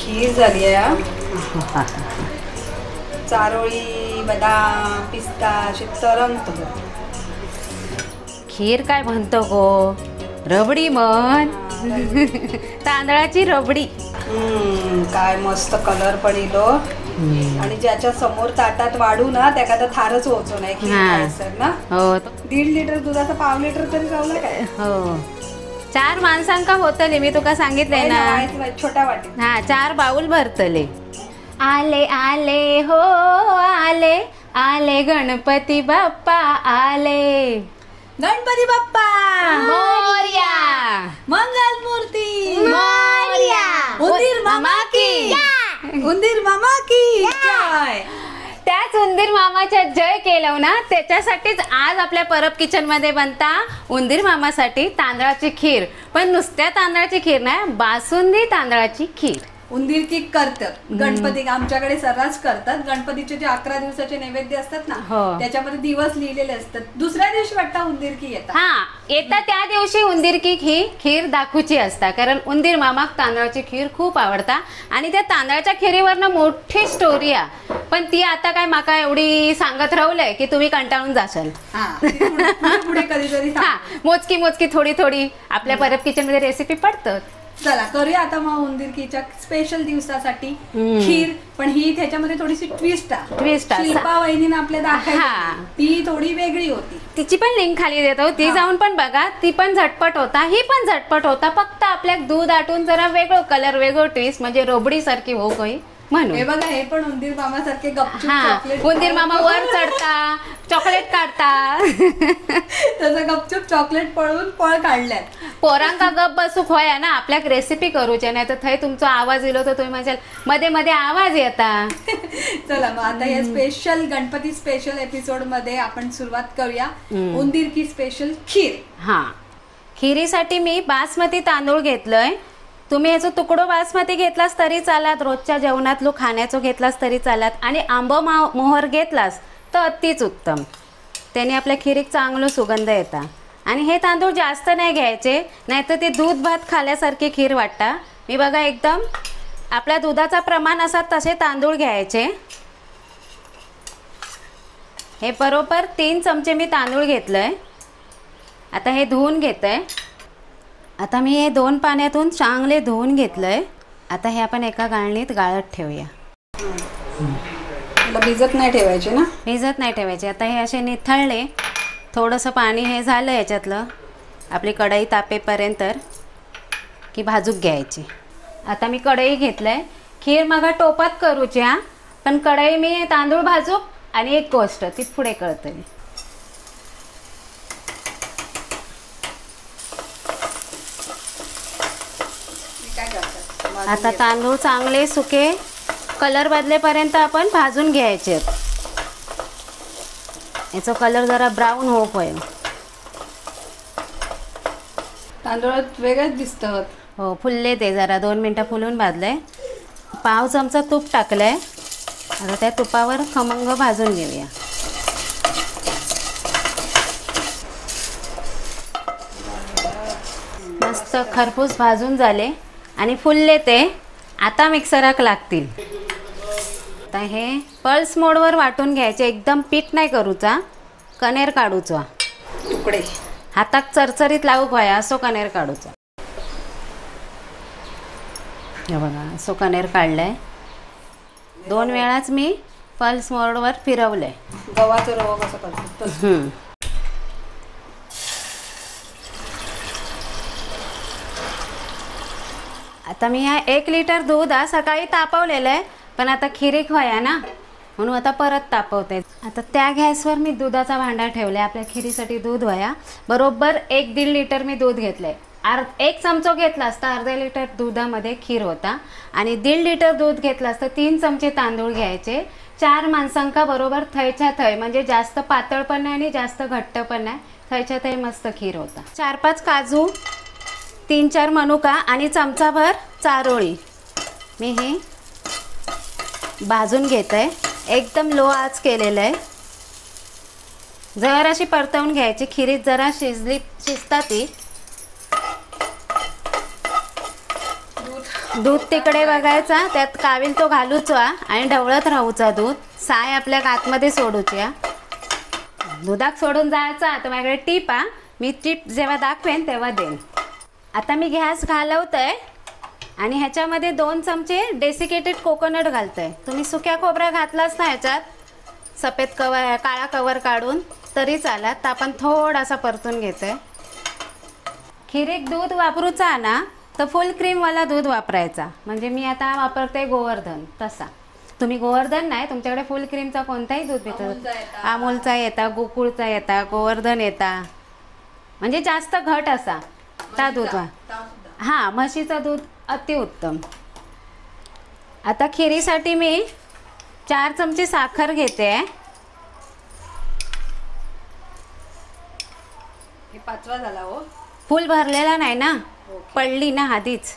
खीर झाली आहे. चारोळी, बदाम, पिस्ता असे तरंगत. खीर काय म्हणतो गो? रबडी म्हण. तांदळाची रबडी. काय मस्त कलर पण येलो. आणि ज्याच्या समोर ताटात वाढू ना त्या का थारच होतो नाही खीर खायचं ना. हो 1.5 लिटर दुधाचा 1/2 लिटर तरी राहिला काय. हो 4 माणसांका होतले. मी तुका सांगितलंय ना छोट्या वाटीत. हा 4 बाउल भरतले. आले आले हो आले आले गणपती बाप्पा आले. गणपती बाप्पा मोरया. मंगल मूर्ती मोरया. उंदीर मामा की उंदीर मामा की जय. त्याच उंदीर मामाच्या जय केलं ना त्याच्यासाठीच आज आपल्या परब किचन मध्ये बनता उंदीर मामासाठी तांदळाची खीर. पण नुसत्या तांदळाची खीर नाही, बासुंदी तांदळाची खीर. उंदीर की करतात गणपती आमच्याकडे सर्रास करतात. गणपतीचे जे 11 दिवसाचे नैवेद्य असतात ना त्याच्यामध्ये दिवस लिहिलेले असतात. दुसऱ्या दिवशी वाटतं उंदीर की येतात. हा येतात त्या दिवशी उंदीर की खीर दाखवची असता. कारण उंदीर मामाक तांदळाची खीर खूप आवडता. आणि त्या तांदळाच्या खिरीवरनं मोठी स्टोरी आहे. पण ती आता काय माका एवढी सांगत राहूलंय की तुम्ही कंटाळून जाशाल. पुढे कधीतरी मोजकी मोजकी थोडी थोडी आपल्या परब किचन मध्ये रेसिपी पडतात. चला करूया आता मग उंदीर कीच्या स्पेशल दिवसासाठी खीर. पण ही त्याच्यामध्ये थोडीशी ट्विस्ट शिल्पा वहिनीने आपल्या दाखवली ती थोडी वेगळी होती. तिची पण लिंक खाली देतो, ती जाऊन पण बघा. ती पण झटपट होता, ही पण झटपट होता. फक्त आपल्या दूध आटून जरा वेगळं कलर वेगळं ट्विस्ट म्हणजे रोबडी सारखी हो काही म्हणून. हे बघा हे पण उंदीर मामा सारखे गपचूप चॉकलेट. उंदीर मामा वर चढता चॉकलेट काढता तसं गपचूप चॉकलेट पळून पळ काढल्यात. पोरांका गप बसूक होया ना आपल्याक रेसिपी करूच्या. नाही तर थंय तुमचा आवाज येलो तर तुम्ही माझ्या मध्ये मध्ये आवाज येता. चला मग आता या स्पेशल गणपती स्पेशल एपिसोड मध्ये आपण सुरुवात करूया उंदीर की स्पेशल खीर. हा खिरीसाठी मी बासमती तांदूळ घेतलंय. तुम्ही याचा तुकडो बासमती घेतलास तरी चालात, रोजच्या जेवणातलो खाण्याचो घेतलास तरी चालात. आणि आंबो मोहर घेतलास तर अतिच उत्तम. त्याने आपल्या खिरीक चांगलं सुगंध येता. आणि हे तांदूळ जास्त नाही घ्यायचे, नाहीतर ते दूध भात खाल्यासारखी खीर वाटता. मी बघा एकदम आपल्या दुधाचा प्रमाण असा तसे तांदूळ घ्यायचे. हे बरोबर 3 चमचे मी तांदूळ घेतलंय. आता हे धुवून घेतंय. आता मी हे 2 पाण्यातून चांगले धुवून घेतलंय. आता हे आपण एका गाळणीत गाळत ठेवूया. भिजत नाही ठेवायचे ना. भिजत नाही ठेवायचे. आता हे असे निथळले, थोडंसं पाणी हे झालं याच्यातलं आपली कढई तापेपर्यंत की भाजूक घ्यायची. आता मी कढई घेतलंय. खीर मग टोपात करूच्या, पण कढई मी तांदूळ भाजूक. आणि एक गोष्ट ती पुढे कळते. आता तांदूळ चांगले सुके कलर बदलेपर्यंत आपण भाजून घ्यायचे. याचा कलर जरा ब्राऊन होप आहे. तांदूळात वेगळंच दिसतं. हो फुलले ते जरा 2 मिनटं फुलून भाजले. पाव चमचा तूप टाकलंय. आता त्या तुपावर खमंग भाजून घेऊया. मस्त खरपूस भाजून झाले आणि फुलले ते. आता मिक्सराक लागतील. आता हे पल्स मोडवर वाटून घ्यायचे. एकदम पीठ नाही करूचा, कणेर काढूचा. तुकडे हाताक चरचरीत लागूक व्हाया असो कणेर काढूचा. हे बघा असो कणेर काढलाय. 2 वेळाच मी पल्स मोडवर फिरवलंय. गव्हाचं रवा कसं करतो. आता मी हा 1 लिटर दूध सकाळी तापवलेलं आहे. पण आता खिरीक व्हाया ना म्हणून आता परत तापवते. आता त्या गॅसवर मी दुधाचा भांडा ठेवला. आपल्या खिरीसाठी दूध व्हाया. बरोबर 1-1.5 लिटर मी दूध घेतलंय. 1 चमचो घेतला असता अर्धा लिटर दुधामध्ये खीर होता. आणि 1.5 लिटर दूध घेतला असता 3 चमचे तांदूळ घ्यायचे. 4 माणसांका बरोबर थयच्या थय, म्हणजे जास्त पातळ पण नाही आणि जास्त घट्ट पण नाही, थयच्या थय मस्त खीर होता. 4-5 काजू, 3-4 मनुका आणि चमचाभर चारोळी मी हे भाजून घेत आहे. एकदम लो आच केलेलं आहे. जराशी परतवून घ्यायची. खिरीत जरा शिजता ती. दूध तिकडे बघायचा, त्यात कावील तो घालूचा आणि ढवळत राहूचा दूध. साय आपल्या आतमध्ये सोडूच्या. दुधाक सोडून जायचा. तर माझ्याकडे टीप आ, मी टीप जेव्हा दाखवेन तेव्हा देईन. आता मी गॅस घालवतोय आणि ह्याच्यामध्ये 2 चमचे डेसिकेटेड कोकोनट घालतोय. तुम्ही सुक्या खोबरा घातलाच ना ह्याच्यात, सफेद कवर काळा कवर काढून तरी चालत. तर आपण थोडासा परतून घेतोय. खिरीक दूध वापरूचा ना तर फुल क्रीमवाला दूध वापरायचा. म्हणजे मी आता वापरते गोवर्धन. तसा तुम्ही गोवर्धन नाही, तुमच्याकडे फुल क्रीमचा कोणताही दूध भेटतो. अमूलचा येता, गोकुळचा येता, गोवर्धन येता. म्हणजे जास्त घट असा त्या दूध. हां, म्हशीचं दूध अतिउत्तम. आता खिरीसाठी मी 4 चमचे साखर घेते. हे 5वा झाला हो. फुल भरलेला नाही ना, पडली ना आधीच.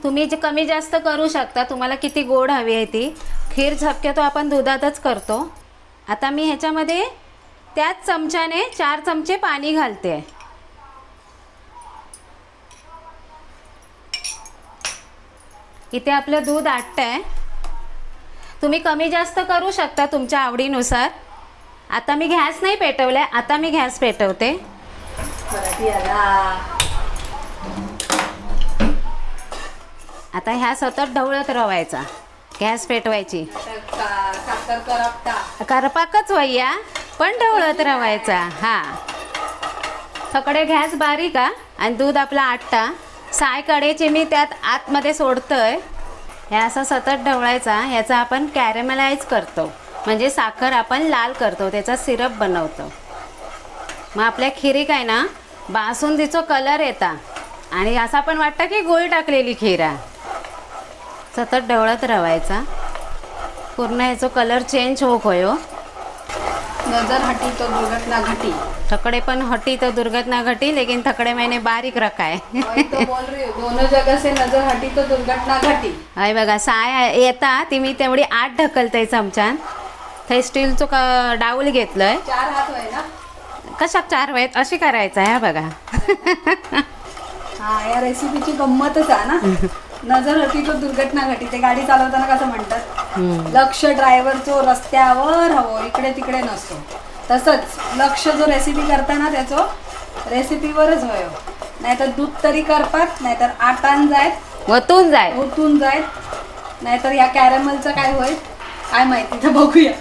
तुम्ही जे कमी जास्त करू शकता, तुम्हाला किती गोड हवी आहे ती. खीर शक्यतो आपण दुधातच करतो. आता मी ह्याच्यामध्ये त्याच चमच्याने 4 चमचे पाणी घालते. इथे आपलं दूध आटतंय. तुम्ही कमी जास्त करू शकता तुमच्या आवडीनुसार. आता मी गॅस नाही पेटवलाय, आता मी गॅस पेटवते. आता ह्या सतत ढवळत रवायचा. गॅस पेटवायची. करपाकच वय्या, पण ढवळत रवायचा. हा, थोडे गॅस बारीक आणि दूध आपला आटता. साय कडेची मी त्यात आतमध्ये सोडतोय. हे असं सतत ढवळायचा. ह्याचा आपण कॅरेमलाइज करतो, म्हणजे साखर आपण लाल करतो, त्याचा सिरप बनवतो. मग आपल्या खिरी काय ना बासुंदीचा कलर येता आणि असा पण वाटतं की गुळ टाकलेली खीर आहे. सतत ढवळत रवायचा. पूर्ण ह्याचा कलर चेंज होक होयो. नजर हटी तो दुर्घटना घटी. थकड़े पण हटी तो दुर्घटना घटी, लेकिन थकड़े मैंने बारीक रखा है. तो बोल रही हूँ, दोनों जगह से नजर हटी तो दुर्घटना घटी. हाय बघा, साय येता ती मी तेवढी 8 ढकलतय चमच्यान. थंय स्टीलचं डाऊल घेतलंय. 4 हात होय ना. कशाक 4 वयत अशी करायचं आहे बघा. हा, या रेसिपीची गंमतच आहे ना. नजर हटी तो दुर्घटना घटी. ते गाडी चालवताना कसं म्हणतात, लक्ष ड्रायव्हरचो रस्त्यावर हवो, इकडे तिकडे नसतो. तसंच लक्ष जो रेसिपी करताना त्याचो रेसिपीवरच होय. नाहीतर दूध तरी करपात, नाहीतर आटान जायत, ओतून जायत, नाहीतर या कॅरेमलचं काय होय काय माहिती. तर बघूया.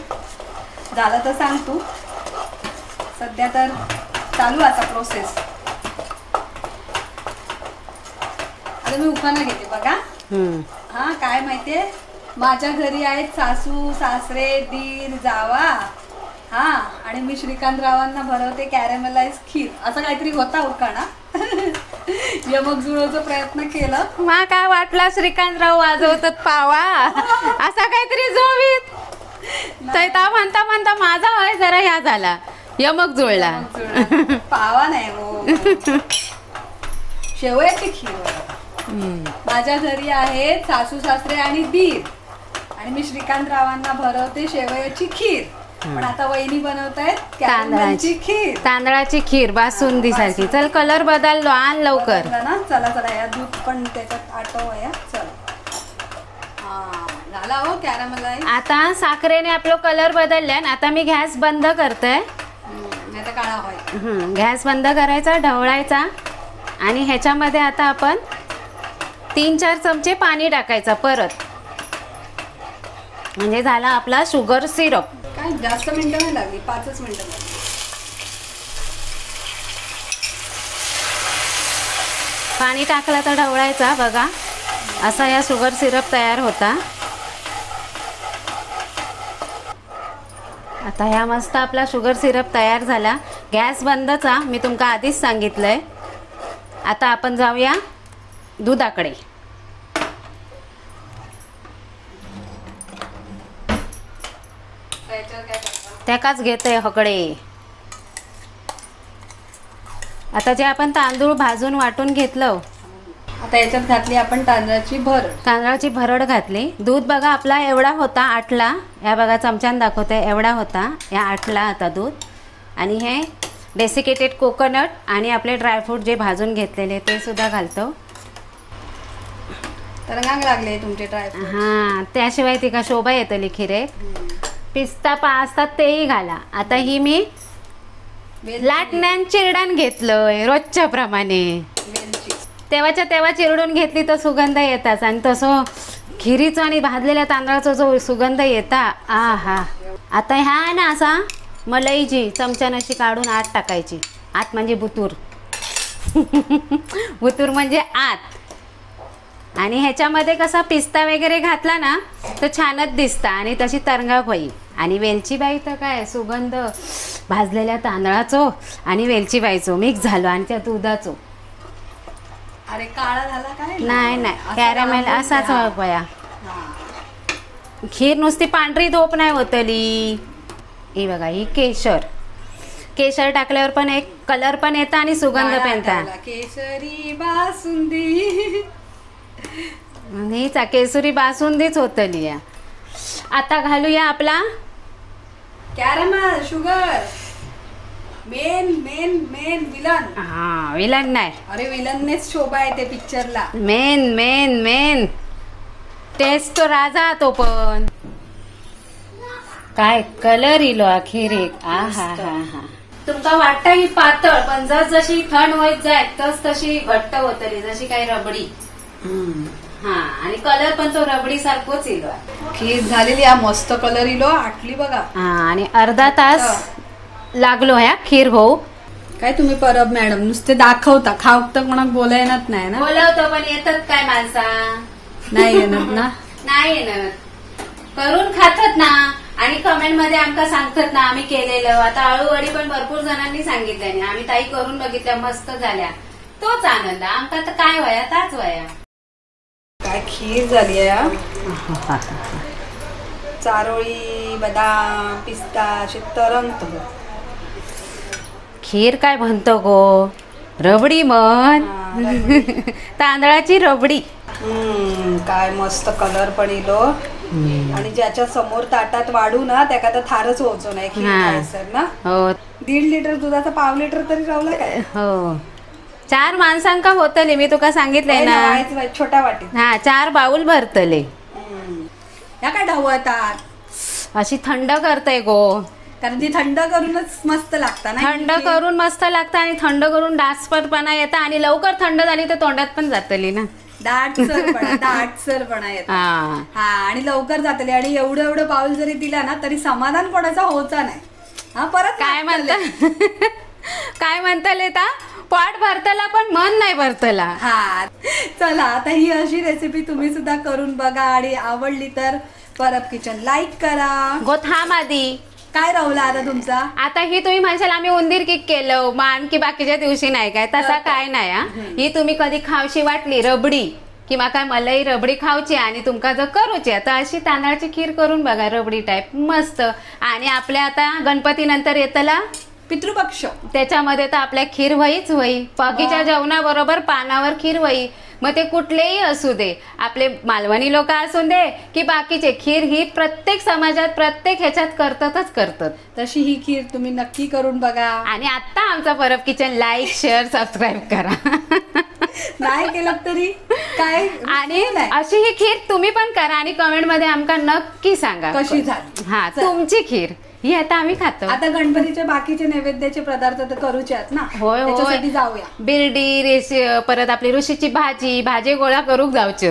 झालं तर सांग तू. सध्या तर चालू असा प्रोसेस. आता मी उखाणा घेते बघा. हा, काय माहितीये, माझ्या घरी आहेत सासू सासरे दीर जावा. हा, आणि मी श्रीकांतरावांना भरवते कॅरेमलाइज खीर. असं काहीतरी होता उखाणा. यमक जुळवचा प्रयत्न केला. मा काय वाटला श्रीकांतराव वाजवतात पावा असा काहीतरी जोवीत. तैता म्हणता म्हणता माझा वय जरा ह्या झाला, यमक जुळला. पावा नाही हो, शेवयाची खीर. माझ्या घरी आहेत सासू सासरे आणि दीर, आणि मी श्रीकांतरावांना भरवते शेवयाची खीर. पण आता वहिनी बनवतायत तांदळाची खीर. तांदळाची खीर बासुंदी सारखी. चल, कलर बदललो, आण लवकर ना. चला चला, या दूध पण त्याच्यात आटवूया. चला, हा झाला हो कॅरेमलाइज. आता साखरेने आपला कलर बदलला. आता मी गॅस बंद करतोय. नाही काळा होय. गॅस बंद करायचा, ढवळायचा आणि ह्याच्यामध्ये आता आपण 3-4 चमचे पाणी टाकायचा परत. म्हणजे झाला आपला शुगर सिरप. काय जास्त मिनिटं नाही लागली, 5च मिनिटं लागली. पाणी टाकलं तर ढवळायचा. बघा, असा या शुगर सिरप तयार होता. आता ह्या मस्त आपला शुगर सिरप तयार झाला. गॅस बंदचा मी तुमका आधीच सांगितलंय. आता आपण जाऊया दुधाकडे. त्याकाच घेते हकडे. आता जे आपण तांदूळ भाजून वाटून घेतलं, आता याच्यात घातली आपण तांदळाची भरड घातली. दूध बघा आपला एवढा होता, आटला. या बघा चमच्यान दाखवते, एवढा होता, या आटला आता दूध. आणि हे डेसिकेटेड कोकोनट आणि आपले ड्रायफ्रूट जे भाजून घेतलेले ते सुद्धा घालतो. तरंगांक लागले तुमचे ड्रायफ्रूट. हा त्याशिवाय ती का शोभा येतली खिरेक. पिस्ता असतात तेही घाला. आता ही मी लाटण्यान चिरडान घेतलंय रोजच्या प्रमाणे. वेलची तेव्हाच्या तेव्हा चिरडून घेतली तर सुगंध येताच. आणि तसं खिरीचा आणि भाजलेल्या तांदळाचा जो सुगंध येता आ हा. आता ह्या आहे ना असा मलईची चमच्यानं अशी काढून आत टाकायची. आत म्हणजे बुतूर. बुतूर म्हणजे आत. आणि ह्याच्यामध्ये कसा पिस्ता वगैरे घातला ना तर छानच दिसता आणि तशी तरंगाक होई. आणि वेलची बाई तर काय सुगंध भाजलेल्या तांदळाचो आणि वेलची बाईचो मिक्स झालो आणि त्या दुधाचो. अरे काळा झाला काय? नाही कॅरेमेल असाच पया. खीर नुसती पांढरी धोप नाही होतली. ही बघा ही केशर टाकल्यावर पण एक कलर पण येता आणि सुगंध पण येता. केसरी बासुंदी हीच केसरी बासुंदीच होतली. आता घालूया आपला caramel sugar. Main main main villain. हा विलन नाही. अरे विलननेच शोभा येते पिक्चरला. मेन मेन मेन टेस्ट तो राजा. तो पण काय कलर इलो अखेर एक. आ हा हा हा. तुमका वाटतं ही पातळ पण जशी थंड होत जाय तशी घट्ट होतली जशी काही रबडी. हा आणि कलर पण तो रबडी सारखोच इलो. खीर झालेली हा मस्त कलर इलो आटली बघा. हा आणि अर्धा तास लागलो ह्या खीर होऊ. काय तुम्ही परब मॅडम नुसते दाखवता खावत तर कोणाक बोला येणार नाही ना. बोलवतो पण येतात काय माणसा. नाही येणार ना. नाही येणार करून खातात ना आणि कमेंट मध्ये आमका सांगतात ना आम्ही केलेलं. आता आळूवडी पण भरपूर जणांनी सांगितलं आम्ही ताई करून बघितल्या मस्त झाल्या. तोच आनंद आमका तर काय वया ताच वया. काय खीर झाली आहे. चारोळी बदाम पिस्ता असे तरंगत. खीर काय म्हणतो गो रबडी म्हण. तांदळाची रबडी. काय मस्त कलर पण इलो. आणि ज्याच्या समोर ताटात वाढू ना त्या तर थारच होचो नाही खीर खायचं ना. हो 1.5 लिटर दुधाचा 1/2 लिटर तरी रावला काय. हो 4 माणसांका होतले मी तुका सांगितलंय ना. छोट्या वाटीत. हा 4 बाउल भरतले. या काय ढवळतात. अशी थंड करते गो. कारण ती थंड करूनच मस्त लागतात ना. थंड करून मस्त लागतं आणि थंड करून डासपटपणा येतं आणि लवकर थंड झाली तर तोंडात पण जातली ना. दाटसरपणा येतो. हा आणि लवकर जातली. आणि एवढं पाऊल जरी दिला ना तरी समाधान कोणाचा होता नाही. हा परत काय म्हणताले ता पोट भरतला पण मन नाही भरतला. हा चला आता ही अशी रेसिपी तुम्ही सुद्धा करून बघा आणि आवडली तर परब किचन लाईक करा. गोथाम आधी काय राहुला आता तुमचा. आता ही तुम्ही म्हणशाल आम्ही उंदीर किक केलं मान की बाकीच्या दिवशी नाही काय तसा काय नाही. ही तुम्ही कधी खावशी वाटली रबडी किंवा काय मलाई रबडी खावची आणि तुमका जर करूची आता अशी तांदळाची खीर करून बघा रबडी टाईप मस्त. आणि आपल्या आता गणपती नंतर येतला पितृपक्ष. त्याच्यामध्ये तर आपल्या खीर व्हाईच होई. बाकीच्या जेवणाबरोबर पानावर खीर व्हाई. मग ते कुठलेही असू दे आपले मालवणी लोक असू दे की बाकीचे खीर ही प्रत्येक समाजात प्रत्येक ह्याच्यात करतात. तशी ही खीर तुम्ही नक्की करून बघा. आणि आता आमचा Parab kitchen like share subscribe करा. नाही केलं तरी काय. आणि अशी ही खीर तुम्ही पण करा आणि कमेंट मध्ये आमका नक्की सांगा कशी झाली. हा तुमची खीर ही आता आम्ही खातो. आता गणपतीचे बाकीचे नैवेद्याचे पदार्थ तर करूचे आहेत ना. होय त्याच्यासाठी जाऊया. बिर्डी परत आपली ऋषीची भाजी गोळा करूक जाऊची.